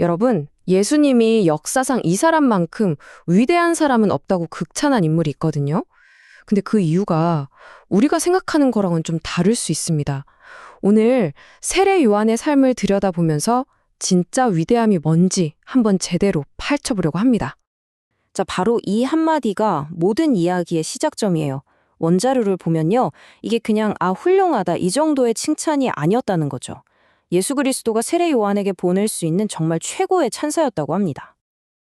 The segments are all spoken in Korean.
여러분, 예수님이 역사상 이 사람만큼 위대한 사람은 없다고 극찬한 인물이 있거든요. 근데 그 이유가 우리가 생각하는 거랑은 좀 다를 수 있습니다. 오늘 세례 요한의 삶을 들여다보면서 진짜 위대함이 뭔지 한번 제대로 파헤쳐보려고 합니다. 자, 바로 이 한마디가 모든 이야기의 시작점이에요. 원자료를 보면요. 이게 그냥 훌륭하다 이 정도의 칭찬이 아니었다는 거죠. 예수 그리스도가 세례 요한에게 보낼 수 있는 정말 최고의 찬사였다고 합니다.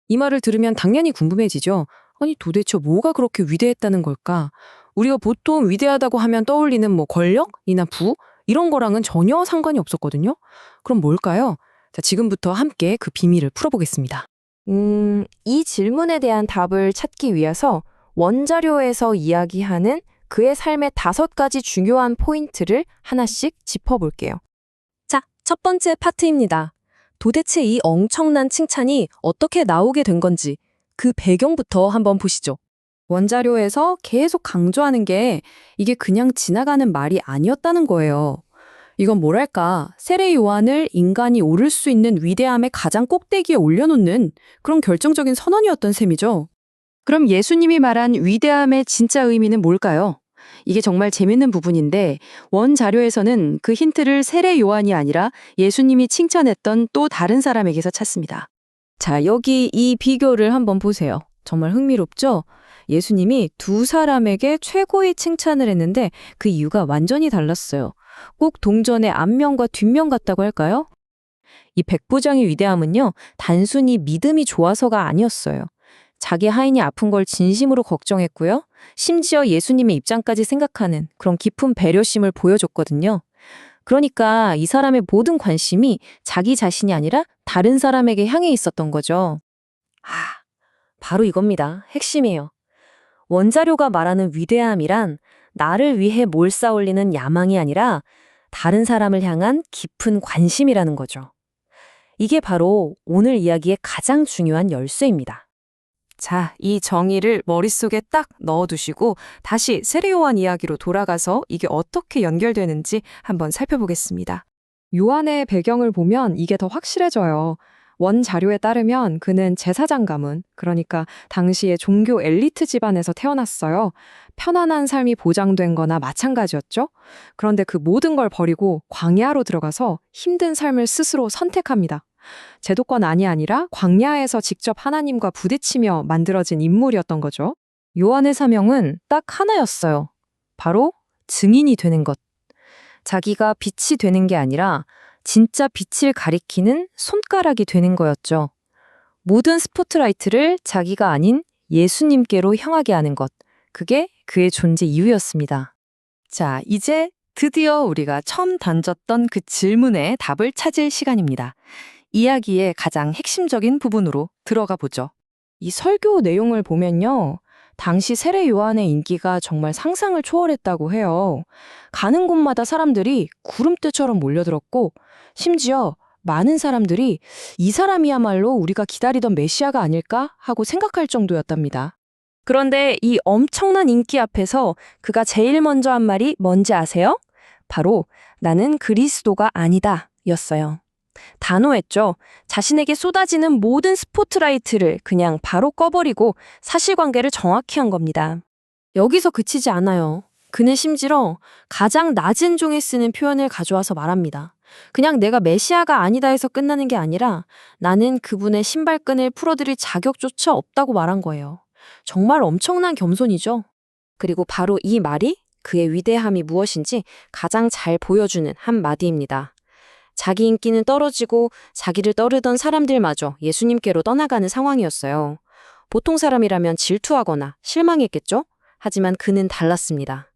이 말을 들으면 당연히 궁금해지죠. 아니 도대체 뭐가 그렇게 위대했다는 걸까? 우리가 보통 위대하다고 하면 떠올리는 권력이나 부 이런 거랑은 전혀 상관이 없었거든요. 그럼 뭘까요? 자, 지금부터 함께 그 비밀을 풀어보겠습니다. 이 질문에 대한 답을 찾기 위해서 원자료에서 이야기하는 그의 삶의 5가지 중요한 포인트를 하나씩 짚어볼게요. 자, 첫 번째 파트입니다. 도대체 이 엄청난 칭찬이 어떻게 나오게 된 건지 그 배경부터 한번 보시죠. 원자료에서 계속 강조하는 게 이게 그냥 지나가는 말이 아니었다는 거예요. 이건 뭐랄까, 세례 요한을 인간이 오를 수 있는 위대함의 가장 꼭대기에 올려놓는 그런 결정적인 선언이었던 셈이죠. 그럼 예수님이 말한 위대함의 진짜 의미는 뭘까요? 이게 정말 재밌는 부분인데 원자료에서는 그 힌트를 세례 요한이 아니라 예수님이 칭찬했던 또 다른 사람에게서 찾습니다. 자, 여기 이 비교를 한번 보세요. 정말 흥미롭죠? 예수님이 두 사람에게 최고의 칭찬을 했는데 그 이유가 완전히 달랐어요. 꼭 동전의 앞면과 뒷면 같다고 할까요? 이 백부장의 위대함은요, 단순히 믿음이 좋아서가 아니었어요. 자기 하인이 아픈 걸 진심으로 걱정했고요. 심지어 예수님의 입장까지 생각하는 그런 깊은 배려심을 보여줬거든요. 그러니까 이 사람의 모든 관심이 자기 자신이 아니라 다른 사람에게 향해 있었던 거죠. 바로 이겁니다. 핵심이에요. 원자료가 말하는 위대함이란 나를 위해 몰싸올리는 야망이 아니라 다른 사람을 향한 깊은 관심이라는 거죠. 이게 바로 오늘 이야기의 가장 중요한 열쇠입니다. 자, 이 정의를 머릿속에 딱 넣어두시고 다시 세례 요한 이야기로 돌아가서 이게 어떻게 연결되는지 한번 살펴보겠습니다. 요한의 배경을 보면 이게 더 확실해져요. 원 자료에 따르면 그는 제사장 가문, 그러니까 당시의 종교 엘리트 집안에서 태어났어요. 편안한 삶이 보장된 거나 마찬가지였죠. 그런데 그 모든 걸 버리고 광야로 들어가서 힘든 삶을 스스로 선택합니다. 제도권이 아니라 광야에서 직접 하나님과 부딪히며 만들어진 인물이었던 거죠. 요한의 사명은 딱 하나였어요. 바로 증인이 되는 것. 자기가 빛이 되는 게 아니라 진짜 빛을 가리키는 손가락이 되는 거였죠. 모든 스포트라이트를 자기가 아닌 예수님께로 향하게 하는 것. 그게 그의 존재 이유였습니다. 자, 이제 드디어 우리가 처음 던졌던 그 질문에 답을 찾을 시간입니다. 이야기의 가장 핵심적인 부분으로 들어가 보죠. 이 설교 내용을 보면요. 당시 세례 요한의 인기가 정말 상상을 초월했다고 해요. 가는 곳마다 사람들이 구름대처럼 몰려들었고 심지어 많은 사람들이 이 사람이야말로 우리가 기다리던 메시아가 아닐까 하고 생각할 정도였답니다. 그런데 이 엄청난 인기 앞에서 그가 제일 먼저 한 말이 뭔지 아세요? 바로 나는 그리스도가 아니다 였어요. 단호했죠. 자신에게 쏟아지는 모든 스포트라이트를 그냥 바로 꺼버리고 사실관계를 정확히 한 겁니다. 여기서 그치지 않아요. 그는 심지어 가장 낮은 종에 쓰는 표현을 가져와서 말합니다. 그냥 내가 메시아가 아니다 해서 끝나는 게 아니라 나는 그분의 신발끈을 풀어드릴 자격조차 없다고 말한 거예요. 정말 엄청난 겸손이죠. 그리고 바로 이 말이 그의 위대함이 무엇인지 가장 잘 보여주는 한마디입니다. 자기 인기는 떨어지고 자기를 따르던 사람들마저 예수님께로 떠나가는 상황이었어요. 보통 사람이라면 질투하거나 실망했겠죠? 하지만 그는 달랐습니다.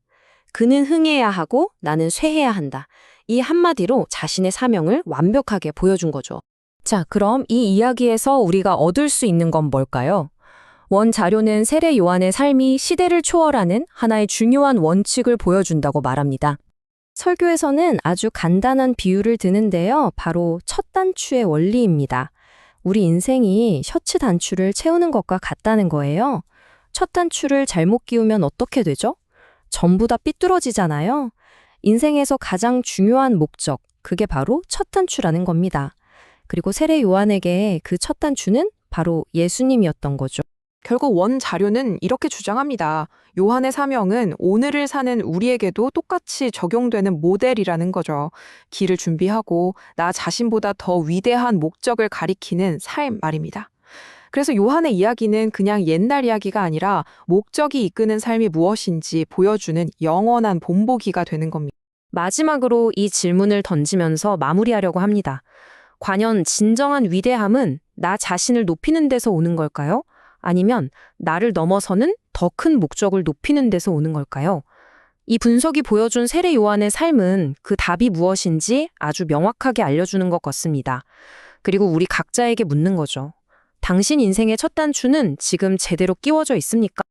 그는 흥해야 하고 나는 쇠해야 한다. 이 한마디로 자신의 사명을 완벽하게 보여준 거죠. 자, 그럼 이 이야기에서 우리가 얻을 수 있는 건 뭘까요? 원 자료는 세례 요한의 삶이 시대를 초월하는 하나의 중요한 원칙을 보여준다고 말합니다. 설교에서는 아주 간단한 비유를 드는데요. 바로 첫 단추의 원리입니다. 우리 인생이 셔츠 단추를 채우는 것과 같다는 거예요. 첫 단추를 잘못 끼우면 어떻게 되죠? 전부 다 삐뚤어지잖아요. 인생에서 가장 중요한 목적, 그게 바로 첫 단추라는 겁니다. 그리고 세례 요한에게 그 첫 단추는 바로 예수님이었던 거죠. 결국 원 자료는 이렇게 주장합니다. 요한의 사명은 오늘을 사는 우리에게도 똑같이 적용되는 모델이라는 거죠. 길을 준비하고 나 자신보다 더 위대한 목적을 가리키는 삶 말입니다. 그래서 요한의 이야기는 그냥 옛날 이야기가 아니라 목적이 이끄는 삶이 무엇인지 보여주는 영원한 본보기가 되는 겁니다. 마지막으로 이 질문을 던지면서 마무리하려고 합니다. 과연 진정한 위대함은 나 자신을 높이는 데서 오는 걸까요? 아니면 나를 넘어서는 더 큰 목적을 높이는 데서 오는 걸까요? 이 분석이 보여준 세례 요한의 삶은 그 답이 무엇인지 아주 명확하게 알려주는 것 같습니다. 그리고 우리 각자에게 묻는 거죠. 당신 인생의 첫 단추는 지금 제대로 끼워져 있습니까?